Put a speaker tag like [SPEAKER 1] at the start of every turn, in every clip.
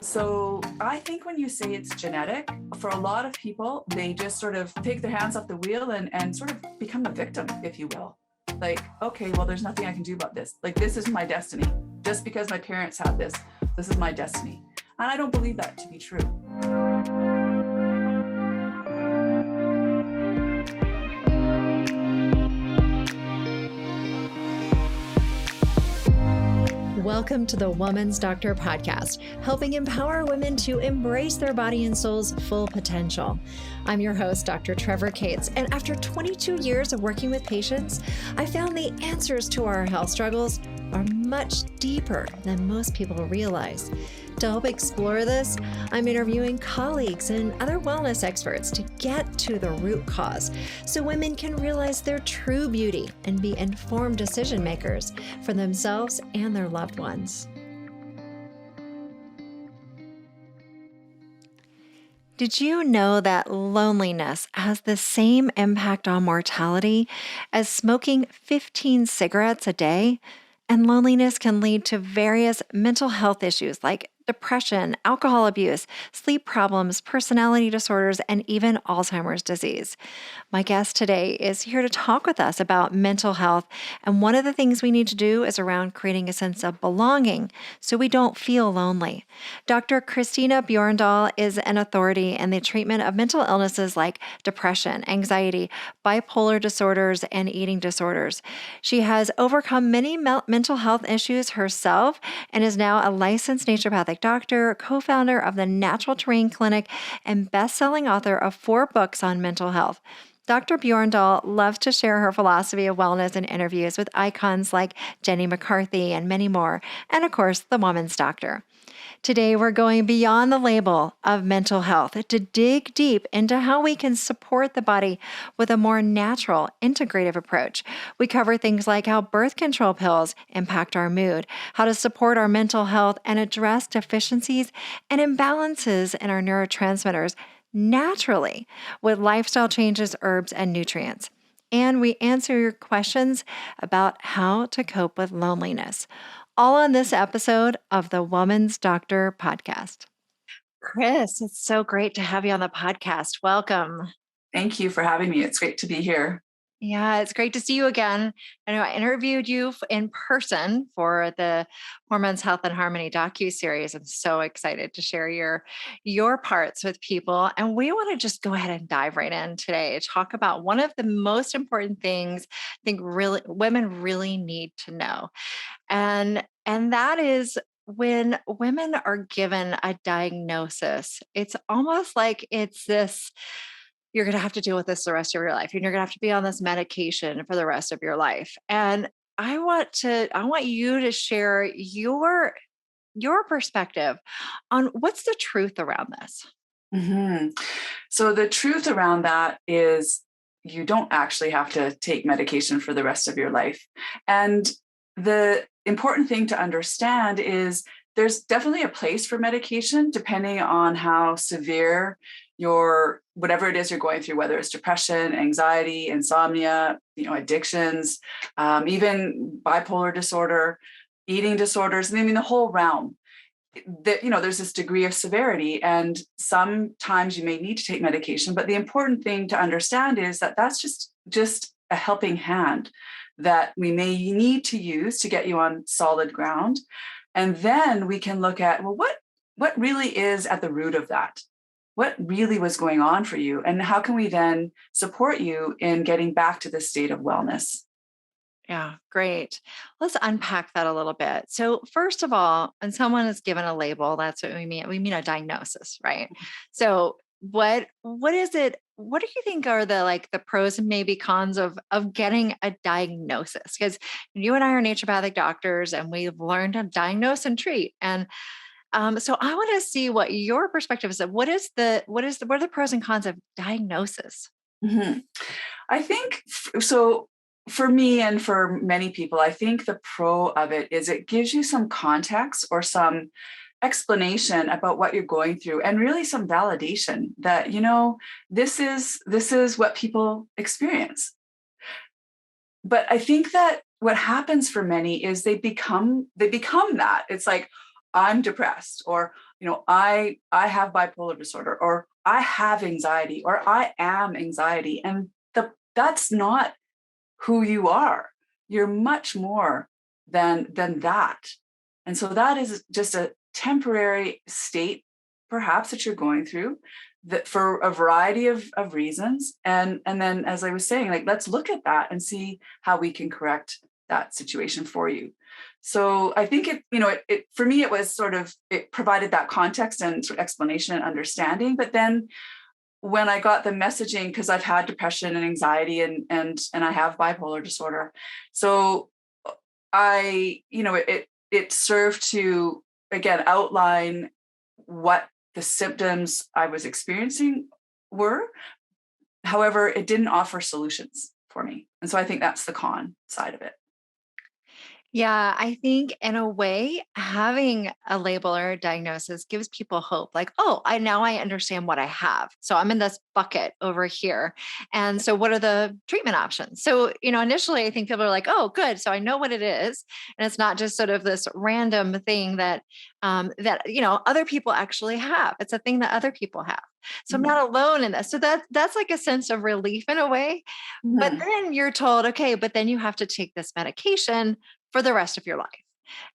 [SPEAKER 1] So I think when you say it's genetic, for a lot of people, they just sort of take their hands off the wheel and sort of become a victim, if you will. Like, okay, well, there's nothing I can do about this. Like, this is my destiny. Just because my parents have this, this is my destiny. And I don't believe that to be true.
[SPEAKER 2] Welcome to the Woman's Doctor podcast, helping empower women to embrace their body and soul's full potential. I'm your host, Dr. Trevor Cates, and after 22 years of working with patients, I found the answers to our health struggles are much deeper than most people realize. To help explore this, I'm interviewing colleagues and other wellness experts to get to the root cause so women can realize their true beauty and be informed decision makers for themselves and their loved ones. Did you know that loneliness has the same impact on mortality as smoking 15 cigarettes a day? And loneliness can lead to various mental health issues like depression, alcohol abuse, sleep problems, personality disorders, and even Alzheimer's disease. My guest today is here to talk with us about mental health, and one of the things we need to do is around creating a sense of belonging so we don't feel lonely. Dr. Christina Bjorndal is an authority in the treatment of mental illnesses like depression, anxiety, bipolar disorders, and eating disorders. She has overcome many mental health issues herself and is now a licensed naturopathic doctor, co-founder of the Natural Terrain Clinic, and best-selling author of 4 books on mental health. Dr. Bjorndal loves to share her philosophy of wellness in interviews with icons like Jenny McCarthy and many more, and of course, the Woman's Doctor. Today, we're going beyond the label of mental health to dig deep into how we can support the body with a more natural, integrative approach. We cover things like how birth control pills impact our mood, how to support our mental health and address deficiencies and imbalances in our neurotransmitters naturally with lifestyle changes, herbs, and nutrients. And we answer your questions about how to cope with loneliness. All on this episode of the Woman's Doctor podcast. Chris, it's so great to have you on the podcast. Welcome.
[SPEAKER 1] Thank you for having me. It's great to be here.
[SPEAKER 2] Yeah, it's great to see you again. I know I interviewed you in person for the Hormones, Health, and Harmony docuseries. I'm so excited to share your parts with people. And we want to just go ahead and dive right in today. Talk about one of the most important things I think really women really need to know. And that is when women are given a diagnosis, it's almost like it's this you're going to have to deal with this the rest of your life and you're going to have to be on this medication for the rest of your life. And I want you to share your perspective on what's the truth around this.
[SPEAKER 1] Mm-hmm. So the truth around that is you don't actually have to take medication for the rest of your life. And the important thing to understand is there's definitely a place for medication depending on how severe your whatever it is you're going through, whether it's depression, anxiety, insomnia, addictions, even bipolar disorder, eating disorders. I mean, the whole realm. That there's this degree of severity, and sometimes you may need to take medication. But the important thing to understand is that that's just a helping hand that we may need to use to get you on solid ground. And then we can look at, well, what really is at the root of that? What really was going on for you? And how can we then support you in getting back to this state of wellness?
[SPEAKER 2] Yeah, great. Let's unpack that a little bit. So, first of all, when someone is given a label, that's what we mean. We mean a diagnosis, right? So, what is it? What do you think are the pros and maybe cons of getting a diagnosis? Because you and I are naturopathic doctors, and we've learned to diagnose and treat. And so, I want to see what your perspective is. Of what are the pros and cons of diagnosis?
[SPEAKER 1] Mhm. I think so. For me and for many people, I think the pro of it is it gives you some context or some explanation about what you're going through, and really some validation that this is what people experience. But I think that what happens for many is they become that. It's like, I'm depressed, or I have bipolar disorder, or I have anxiety, or I am anxiety. And that's not who you are. You're much more than that. And so that is just a temporary state, perhaps, that you're going through, that for a variety of reasons. And then, as I was saying, like, let's look at that and see how we can correct that situation for you. So I think it for me, it was sort of, it provided that context and sort of explanation and understanding. But then when I got the messaging, because I've had depression and anxiety and I have bipolar disorder. So it served to, again, outline what the symptoms I was experiencing were. However, it didn't offer solutions for me. And so I think that's the con side of it.
[SPEAKER 2] Yeah, I think in a way, having a label or a diagnosis gives people hope. Like, oh, I understand what I have. So I'm in this bucket over here. And so what are the treatment options? So, initially I think people are like, oh, good. So I know what it is. And it's not just sort of this random thing that other people actually have. It's a thing that other people have. So I'm
[SPEAKER 1] Mhm.
[SPEAKER 2] not alone in this. So that's like a sense of relief in a way. But
[SPEAKER 1] Mhm.
[SPEAKER 2] then you're told, okay, but then you have to take this medication for the rest of your life.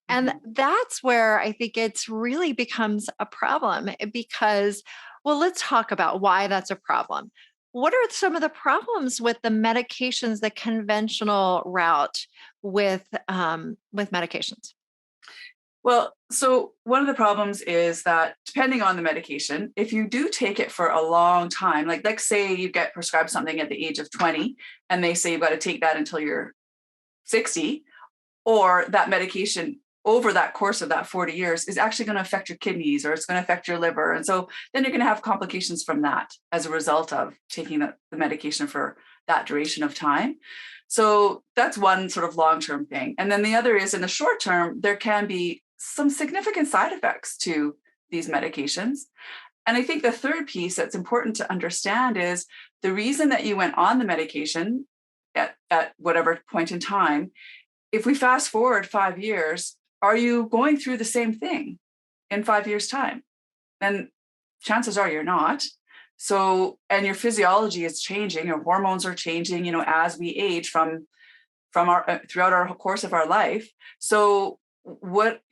[SPEAKER 2] And
[SPEAKER 1] Mhm.
[SPEAKER 2] that's where I think it's really becomes a problem because, well, let's talk about why that's a problem. What are some of the problems with the medications, the conventional route with medications?
[SPEAKER 1] Well, so one of the problems is that depending on the medication, if you do take it for a long time, like say you get prescribed something at the age of 20 and they say you've got to take that until you're 60, or that medication over that course of that 40 years is actually going to affect your kidneys, or it's going to affect your liver. And so then you're going to have complications from that as a result of taking the medication for that duration of time. So that's one sort of long-term thing. And then the other is, in the short term, there can be some significant side effects to these medications. And I think the third piece that's important to understand is the reason that you went on the medication at whatever point in time. If we fast forward 5 years, are you going through the same thing in 5 years' time? And chances are you're not. So, and your physiology is changing, your hormones are changing, as we age from our throughout our course of our life. So, what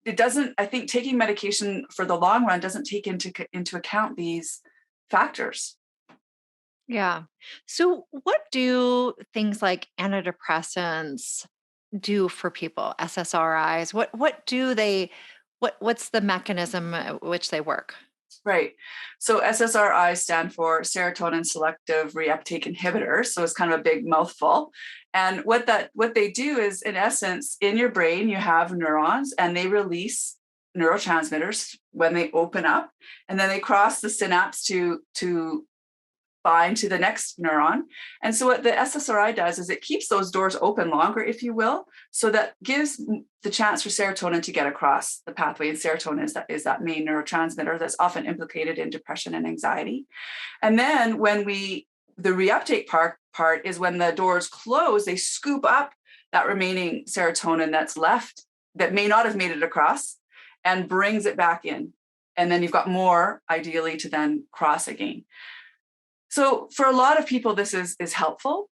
[SPEAKER 1] it doesn't, I think, taking medication for the long run doesn't take into account these factors.
[SPEAKER 2] Yeah. So what do things like antidepressants do for people? SSRIs? What do they what's the mechanism which they work?
[SPEAKER 1] Right. So SSRI stand for serotonin selective reuptake inhibitors. So it's kind of a big mouthful. And what they do is, in essence, in your brain you have neurons and they release neurotransmitters when they open up, and then they cross the synapse to bind to the next neuron. And so what the SSRI does is it keeps those doors open longer, if you will, so that gives the chance for serotonin to get across the pathway. And serotonin is that main neurotransmitter that's often implicated in depression and anxiety. And then the reuptake part is when the doors close, they scoop up that remaining serotonin that's left that may not have made it across and brings it back in. And then you've got more, ideally, to then cross again. So for a lot of people, this is helpful.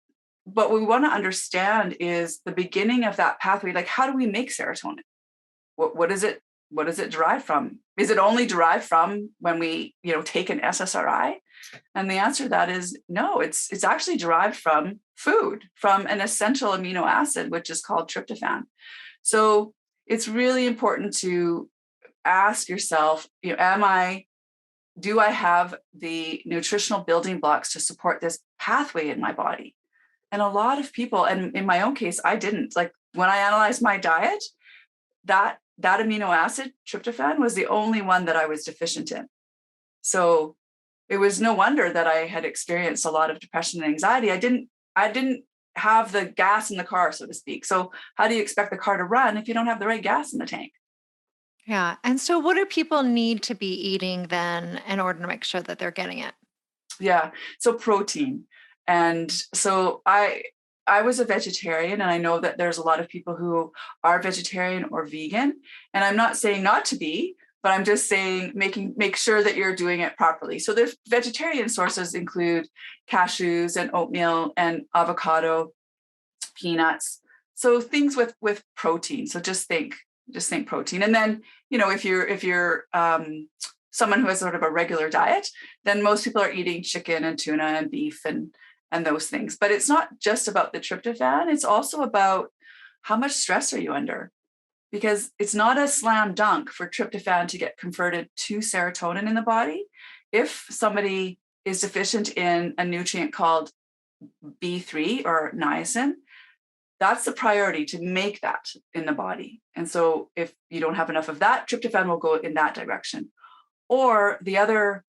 [SPEAKER 1] But what we want to understand is the beginning of that pathway. Like, how do we make serotonin? What is it? What does it derive from? Is it only derived from when we, take an SSRI? And the answer to that is no. It's actually derived from food, from an essential amino acid, which is called tryptophan. So it's really important to ask yourself, do I have the nutritional building blocks to support this pathway in my body? And a lot of people, and in my own case, I didn't. Like, when I analyzed my diet, that amino acid, tryptophan, was the only one that I was deficient in. So it was no wonder that I had experienced a lot of depression and anxiety. I didn't have the gas in the car, so to speak. So how do you expect the car to run if you don't have the right gas in the tank?
[SPEAKER 2] Yeah. And so what do people need to be eating then in order to make sure that they're getting it?
[SPEAKER 1] Yeah. So protein. And so I was a vegetarian, and I know that there's a lot of people who are vegetarian or vegan. And I'm not saying not to be, but I'm just saying, make sure that you're doing it properly. So the vegetarian sources include cashews and oatmeal and avocado, peanuts. So things with protein. So just think protein. And then, if you're someone who has sort of a regular diet, then most people are eating chicken and tuna and beef and those things. But it's not just about the tryptophan. It's also about how much stress are you under? Because it's not a slam dunk for tryptophan to get converted to serotonin in the body. If somebody is deficient in a nutrient called B3 or niacin, that's the priority, to make that in the body. And so if you don't have enough of that, tryptophan will go in that direction. Or the other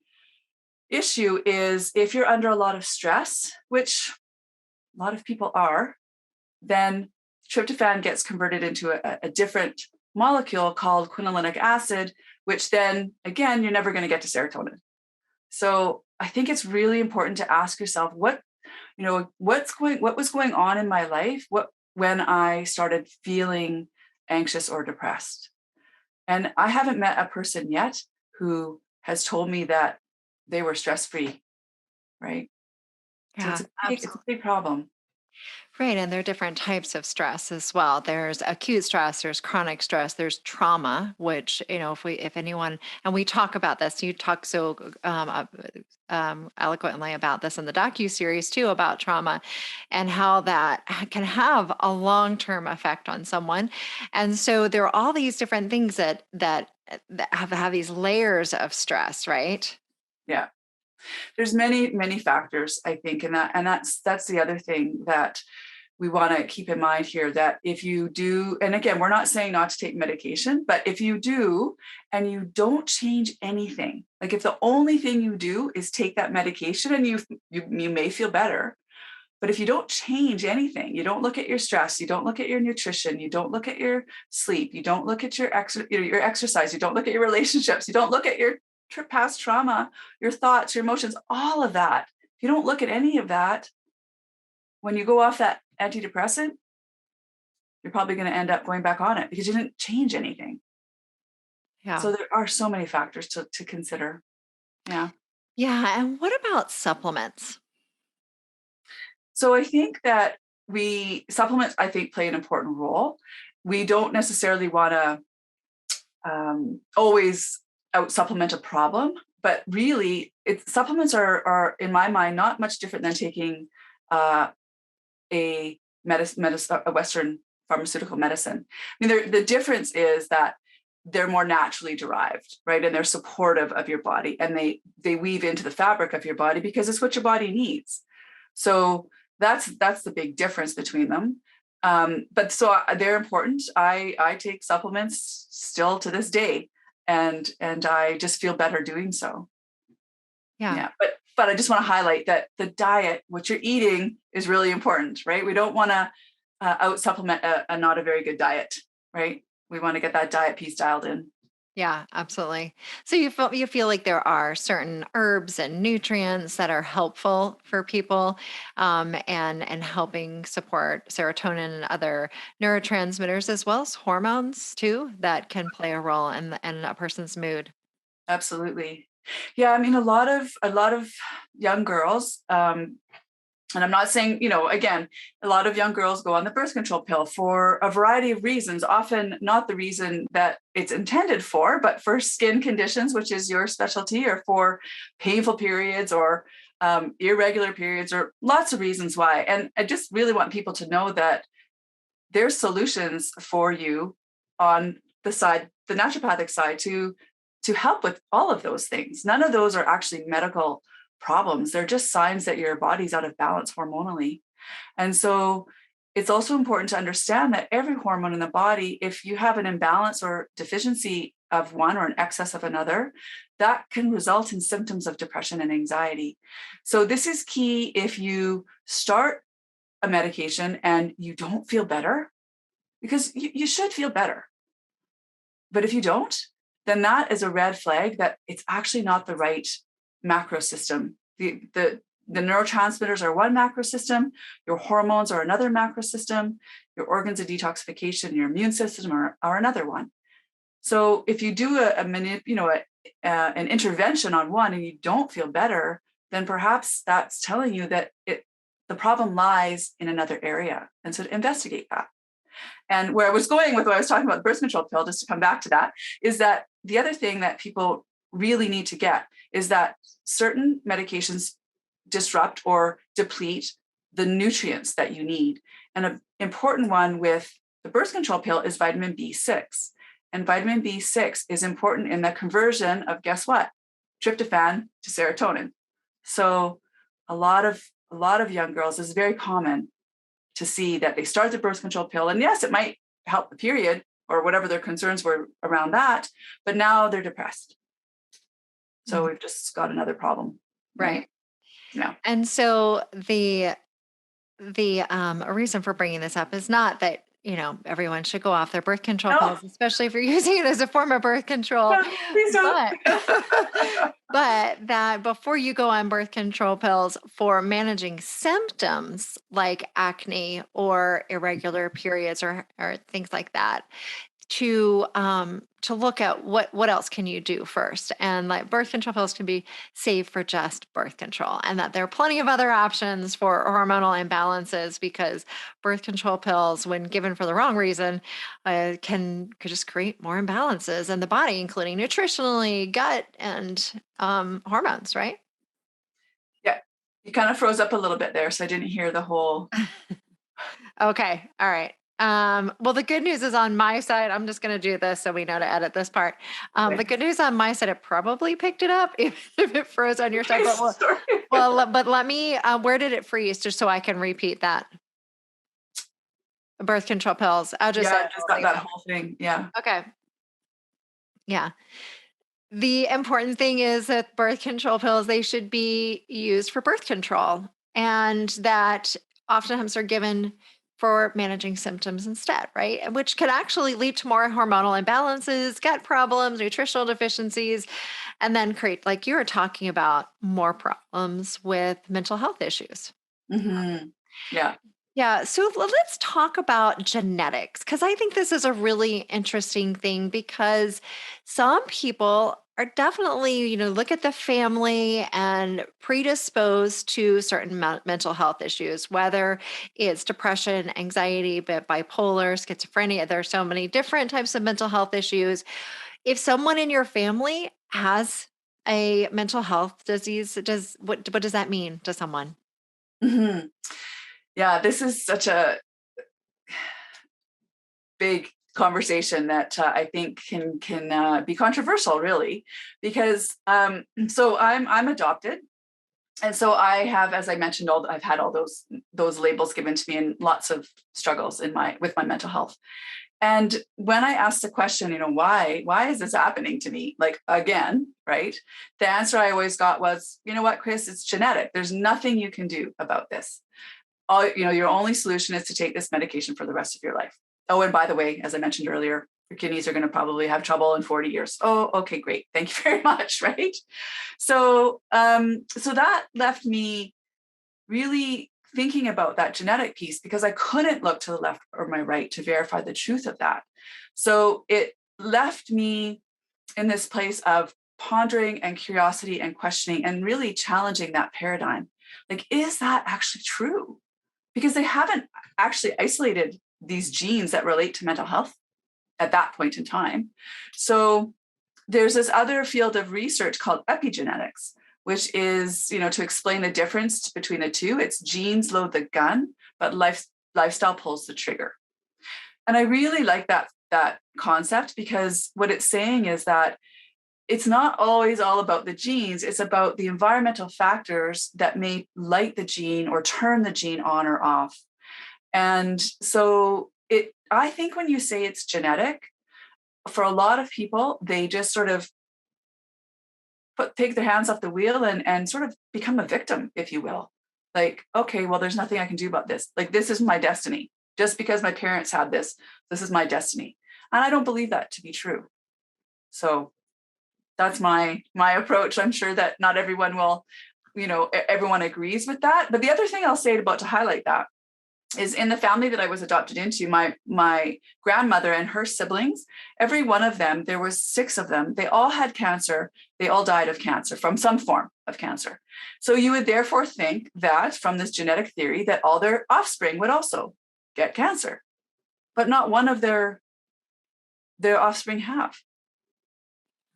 [SPEAKER 1] issue is if you're under a lot of stress, which a lot of people are, then tryptophan gets converted into a different molecule called quinolinic acid, which then, again, you're never going to get to serotonin. So I think it's really important to ask yourself, what was going on in my life when I started feeling anxious or depressed. And I haven't met a person yet who has told me that they were stress-free, right?
[SPEAKER 2] Yeah,
[SPEAKER 1] So it's a big problem.
[SPEAKER 2] right. And there are different types of stress as well. There's acute stress, there's chronic stress, there's trauma, which, if anyone, and we talk about this, you talk so eloquently about this in the docu-series too, about trauma and how that can have a long-term effect on someone. And so there are all these different things that have these layers of stress, right?
[SPEAKER 1] Yeah. There's many factors, I think, and that's the other thing that we want to keep in mind here, that if you do, and again, we're not saying not to take medication, but if you do and you don't change anything, like if the only thing you do is take that medication and you may feel better, but if you don't change anything, you don't look at your stress, you don't look at your nutrition, you don't look at your sleep, you don't look at your exercise, you don't look at your relationships, you don't look at your past trauma, your thoughts, your emotions, all of that. If you don't look at any of that, when you go off that antidepressant, you're probably going to end up going back on it because you didn't change anything.
[SPEAKER 2] Yeah.
[SPEAKER 1] So there are so many factors to consider. Yeah.
[SPEAKER 2] Yeah. And what about supplements?
[SPEAKER 1] So I think that supplements, I think, play an important role. We don't necessarily want to always out supplement a problem, but really supplements are in my mind not much different than taking a Western pharmaceutical medicine. I mean, the difference is that they're more naturally derived, right? And they're supportive of your body, and they weave into the fabric of your body because it's what your body needs. So that's the big difference between them. But so they're important. I take supplements still to this day, and I just feel better doing so. Yeah. But I just want to highlight that the diet, what you're eating, is really important, right? We don't want to out supplement a not a very good diet, right? We want to get that diet piece dialed in.
[SPEAKER 2] Yeah, absolutely. So you feel like there are certain herbs and nutrients that are helpful for people, and helping support serotonin and other neurotransmitters as well as hormones too that can play a role in a person's mood.
[SPEAKER 1] Absolutely. Yeah, I mean, a lot of young girls, and I'm not saying, again, a lot of young girls go on the birth control pill for a variety of reasons, often not the reason that it's intended for, but for skin conditions, which is your specialty, or for painful periods or irregular periods, or lots of reasons why. And I just really want people to know that there's solutions for you on the naturopathic side, to help with all of those things. None of those are actually medical problems. They're just signs that your body's out of balance hormonally. And so it's also important to understand that every hormone in the body, if you have an imbalance or deficiency of one or an excess of another, that can result in symptoms of depression and anxiety. So this is key. If you start a medication and you don't feel better, because you should feel better, but if you don't, then that is a red flag that it's actually not the right macro system. The neurotransmitters are one macro system, your hormones are another macro system, your organs of detoxification, your immune system are another one. So if you do an intervention on one and you don't feel better, then perhaps that's telling you that the problem lies in another area. And so to investigate that. And where I was going with what I was talking about the birth control pill, just to come back to that, is that the other thing that people really need to get is that certain medications disrupt or deplete the nutrients that you need. And an important one with the birth control pill is vitamin B6. And vitamin B6 is important in the conversion of, guess what? Tryptophan to serotonin. So a lot of young girls, this is very common to see that they start the birth control pill, and yes, it might help the period or whatever their concerns were around that, but now they're depressed. So we've just got another problem.
[SPEAKER 2] Right.
[SPEAKER 1] Yeah.
[SPEAKER 2] And so the reason for bringing this up is not that, everyone should go off their birth control pills, especially if you're using it as a form of birth control.
[SPEAKER 1] No, please don't.
[SPEAKER 2] But that before you go on birth control pills for managing symptoms like acne or irregular periods or things like that, to look at what else can you do first. And like birth control pills can be safe for just birth control, and that there are plenty of other options for hormonal imbalances, because birth control pills, when given for the wrong reason, could just create more imbalances in the body, including nutritionally, gut, and hormones, right?
[SPEAKER 1] Yeah. You kind of froze up a little bit there, so I didn't hear the whole.
[SPEAKER 2] Okay. All right. Well, the good news is on my side, I'm just going to do this so we know to edit this part. The good news on my side, it probably picked it up if it froze on your side. But let me, where did it freeze? Just so I can repeat that. Birth control pills.
[SPEAKER 1] I just got that whole thing. Yeah.
[SPEAKER 2] Okay. Yeah. The important thing is that birth control pills, they should be used for birth control, and that oftentimes are given for managing symptoms instead, right? Which could actually lead to more hormonal imbalances, gut problems, nutritional deficiencies, and then create, like you were talking about, more problems with mental health issues.
[SPEAKER 1] Mm-hmm. Yeah.
[SPEAKER 2] Yeah. So let's talk about genetics, because I think this is a really interesting thing, because some people are definitely, look at the family and predisposed to certain mental health issues, whether it's depression, anxiety, but bipolar, schizophrenia. There are so many different types of mental health issues. If someone in your family has a mental health disease, what does that mean to someone?
[SPEAKER 1] Mm-hmm. Yeah, this is such a big conversation that I think can be controversial, really, because so I'm adopted, and so I have, as I mentioned, I've had all those labels given to me and lots of struggles with my mental health. And when I asked the question, why is this happening to me? Like, again, right? The answer I always got was, you know what, Chris, it's genetic. There's nothing you can do about this. Your only solution is to take this medication for the rest of your life. Oh, and by the way, as I mentioned earlier, your kidneys are going to probably have trouble in 40 years. Oh, okay, great. Thank you very much. Right. So that left me really thinking about that genetic piece, because I couldn't look to the left or my right to verify the truth of that. So it left me in this place of pondering and curiosity and questioning and really challenging that paradigm. Like, is that actually true? Because they haven't actually isolated these genes that relate to mental health at that point in time. So there's this other field of research called epigenetics, which is, to explain the difference between the two. It's genes load the gun, but lifestyle pulls the trigger. And I really like that concept, because what it's saying is that it's not always all about the genes. It's about the environmental factors that may light the gene or turn the gene on or off. And so I think when you say it's genetic, for a lot of people, they just sort of take their hands off the wheel and sort of become a victim, if you will. Like, okay, well, there's nothing I can do about this. Like, this is my destiny. Just because my parents had this is my destiny. And I don't believe that to be true. So that's my approach. I'm sure that not everyone will, everyone agrees with that. But the other thing I'll say to highlight that is in the family that I was adopted into, my grandmother and her siblings, every one of them, there was 6 of them, they all had cancer. They all died of cancer, from some form of cancer. So you would therefore think that from this genetic theory that all their offspring would also get cancer, but not one of their offspring have.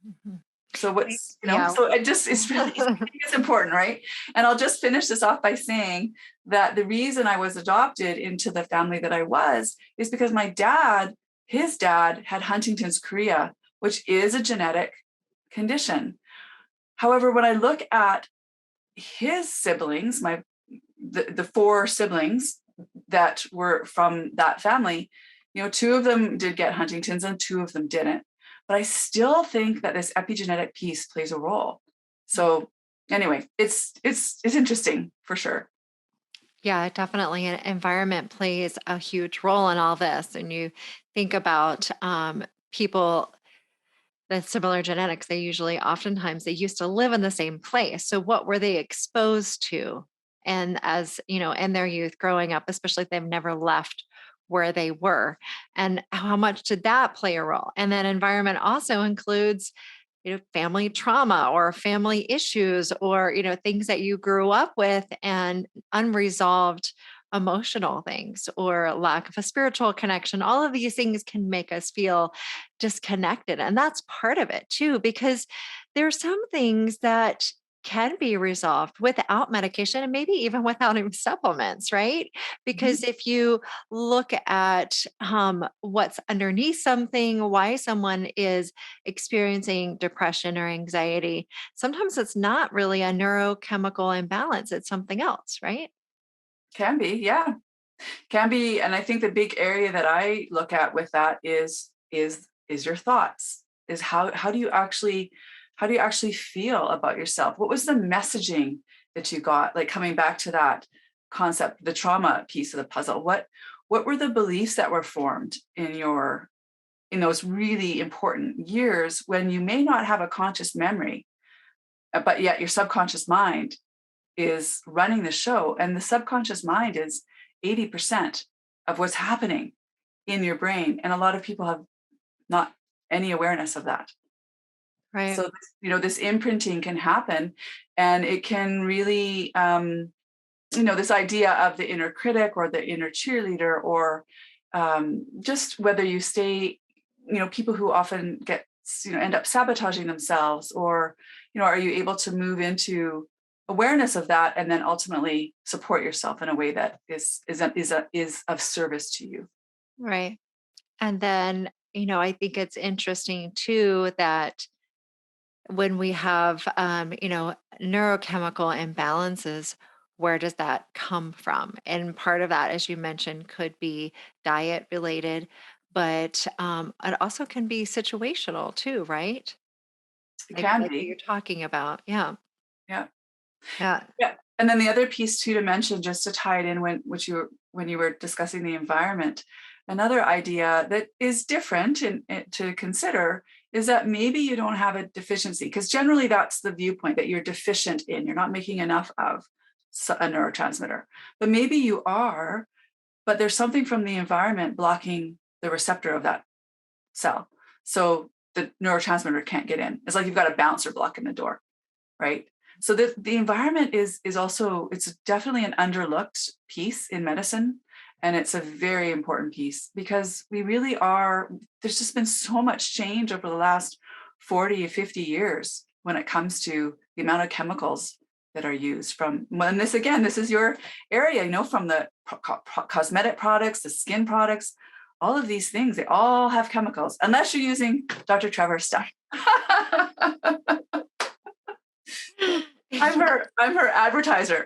[SPEAKER 2] Mhm.
[SPEAKER 1] So what's,
[SPEAKER 2] Yeah.
[SPEAKER 1] so it just, it's really, it's important, right? And I'll just finish this off by saying that the reason I was adopted into the family that I was is because my dad, his dad had Huntington's chorea, which is a genetic condition. However, when I look at his siblings, the 4 siblings that were from that family, 2 of them did get Huntington's and 2 of them didn't. But I still think that this epigenetic piece plays a role. So anyway, it's interesting for sure.
[SPEAKER 2] Yeah, definitely. An environment plays a huge role in all this. And you think about people with similar genetics, they usually oftentimes they used to live in the same place. So what were they exposed to? And as you know, in their youth growing up, especially if they've never left where they were, and how much did that play a role? And then environment also includes, family trauma or family issues or, things that you grew up with and unresolved emotional things or lack of a spiritual connection. All of these things can make us feel disconnected. And that's part of it too, because there are some things that can be resolved without medication and maybe even without even supplements, right?
[SPEAKER 1] Mhm.
[SPEAKER 2] Because if you look at what's underneath something, why someone is experiencing depression or anxiety, sometimes it's not really a neurochemical imbalance, it's something else, right?
[SPEAKER 1] Can be, yeah, can be. And I think the big area that I look at with that is your thoughts. Is how do you actually feel about yourself? What was the messaging that you got? Like coming back to that concept, the trauma piece of the puzzle. What were the beliefs that were formed in those really important years when you may not have a conscious memory, but yet your subconscious mind is running the show, and the subconscious mind is 80% of what's happening in your brain, and a lot of people have not any awareness of that.
[SPEAKER 2] Right.
[SPEAKER 1] So this imprinting can happen, and it can really this idea of the inner critic or the inner cheerleader, or just whether you stay, people who often end up sabotaging themselves, or are you able to move into awareness of that and then ultimately support yourself in a way that is of service to you.
[SPEAKER 2] Right. And then, I think it's interesting too that when we have, neurochemical imbalances, where does that come from? And part of that, as you mentioned, could be diet related, but it also can be situational too, right?
[SPEAKER 1] It
[SPEAKER 2] Like,
[SPEAKER 1] can
[SPEAKER 2] like what
[SPEAKER 1] be.
[SPEAKER 2] you're talking about. Yeah.
[SPEAKER 1] Yeah.
[SPEAKER 2] Yeah.
[SPEAKER 1] Yeah. And then the other piece too to mention, just to tie it in when you were discussing the environment, another idea that is different to consider is that maybe you don't have a deficiency, because generally that's the viewpoint, that you're deficient in, you're not making enough of a neurotransmitter. But maybe you are, but there's something from the environment blocking the receptor of that cell. So the neurotransmitter can't get in. It's like you've got a bouncer blocking the door, right? So the environment is also, it's definitely an underlooked piece in medicine. And it's a very important piece, because we really are, there's just been so much change over the last 40 or 50 years when it comes to the amount of chemicals that are used from, and this again, this is your area, from the cosmetic products, the skin products, all of these things, they all have chemicals, unless you're using Dr. Trevor's stuff. I'm her advertiser.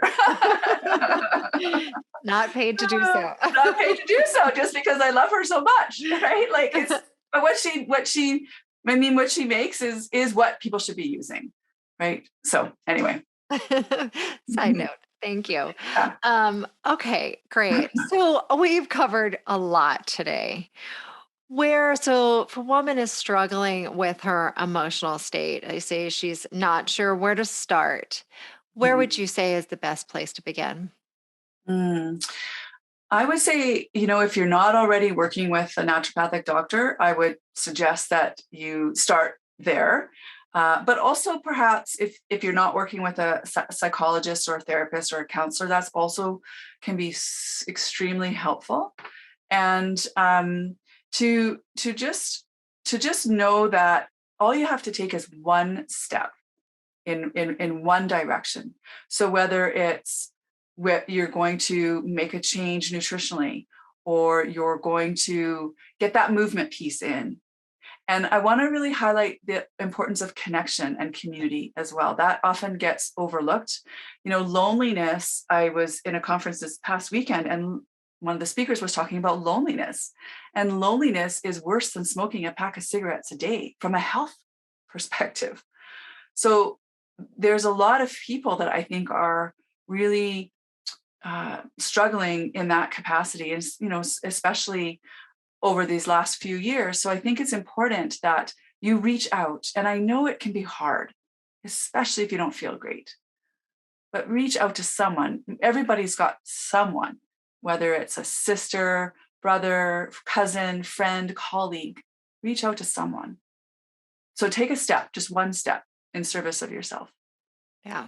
[SPEAKER 2] Not paid to do so.
[SPEAKER 1] Not paid to do so, just because I love her so much, right? Like but what she makes is what people should be using, right? So anyway.
[SPEAKER 2] Side note. Thank you.
[SPEAKER 1] Yeah.
[SPEAKER 2] Okay, great. So we've covered a lot today. So if a woman is struggling with her emotional state, I say she's not sure where to start. Where would
[SPEAKER 1] Mhm.
[SPEAKER 2] you say is the best place to begin?
[SPEAKER 1] Mm. I would say, if you're not already working with a naturopathic doctor, I would suggest that you start there. But also perhaps if you're not working with a psychologist or a therapist or a counselor, that's also can be extremely helpful. And to just know that all you have to take is one step in one direction. So whether it's you're going to make a change nutritionally, or you're going to get that movement piece in. And I want to really highlight the importance of connection and community as well. That often gets overlooked. Loneliness. I was in a conference this past weekend, and one of the speakers was talking about loneliness. And loneliness is worse than smoking a pack of cigarettes a day from a health perspective. So there's a lot of people that I think are really struggling in that capacity, and especially over these last few years. So I think it's important that you reach out. And I know it can be hard, especially if you don't feel great, but reach out to someone. Everybody's got someone, whether it's a sister, brother, cousin, friend, colleague. Reach out to someone. So take a step, just one step in service of yourself.
[SPEAKER 2] Yeah.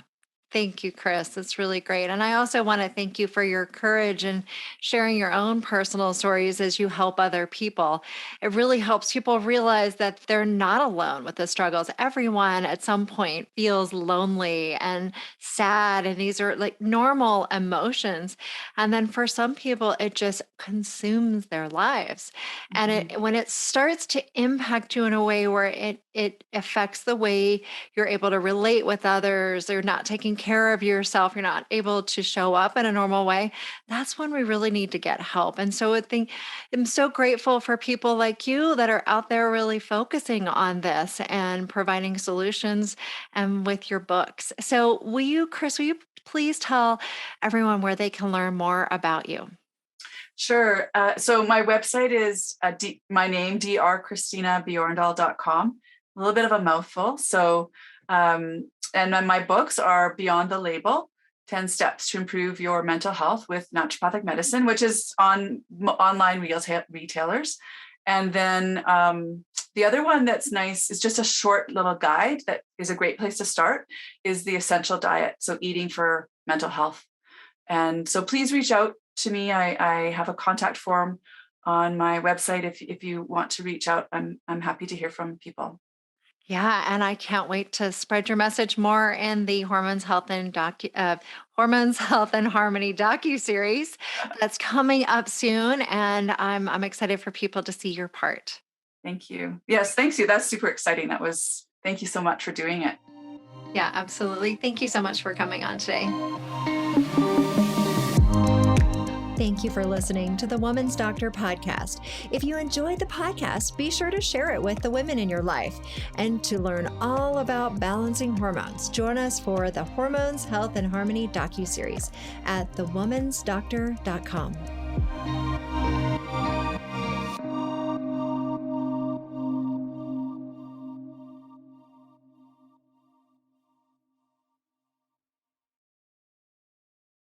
[SPEAKER 2] Thank you, Chris. That's really great. And I also want to thank you for your courage and sharing your own personal stories as you help other people. It really helps people realize that they're not alone with the struggles. Everyone at some point feels lonely and sad, and these are like normal emotions. And then for some people, it just consumes their lives. And when it starts to impact you in a way where it affects the way you're able to relate with others, you're not taking care of yourself, you're not able to show up in a normal way, that's when we really need to get help. And so I'm so grateful for people like you that are out there really focusing on this and providing solutions and with your books. So Chris, will you please tell everyone where they can learn more about you?
[SPEAKER 1] Sure. So my website is my name, drchristinabjorndal.com. A little bit of a mouthful. So, and then my books are Beyond the Label, 10 Steps to Improve Your Mental Health with Naturopathic Medicine, which is on online retailers. And then the other one that's nice is just a short little guide that is a great place to start, is the Essential Diet. So eating for mental health. And so please reach out to me. I have a contact form on my website. If you want to reach out, I'm happy to hear from people.
[SPEAKER 2] Yeah, and I can't wait to spread your message more in the Hormones, Health, and Harmony docu-series that's coming up soon, and I'm excited for people to see your part.
[SPEAKER 1] Thank you. Yes, thanks you. That's super exciting. Thank you so much for doing it.
[SPEAKER 2] Yeah, absolutely. Thank you so much for coming on today. Thank you for listening to the Woman's Doctor podcast. If you enjoyed the podcast, be sure to share it with the women in your life. And to learn all about balancing hormones, join us for the Hormones, Health, and Harmony docu-series at thewomansdoctor.com.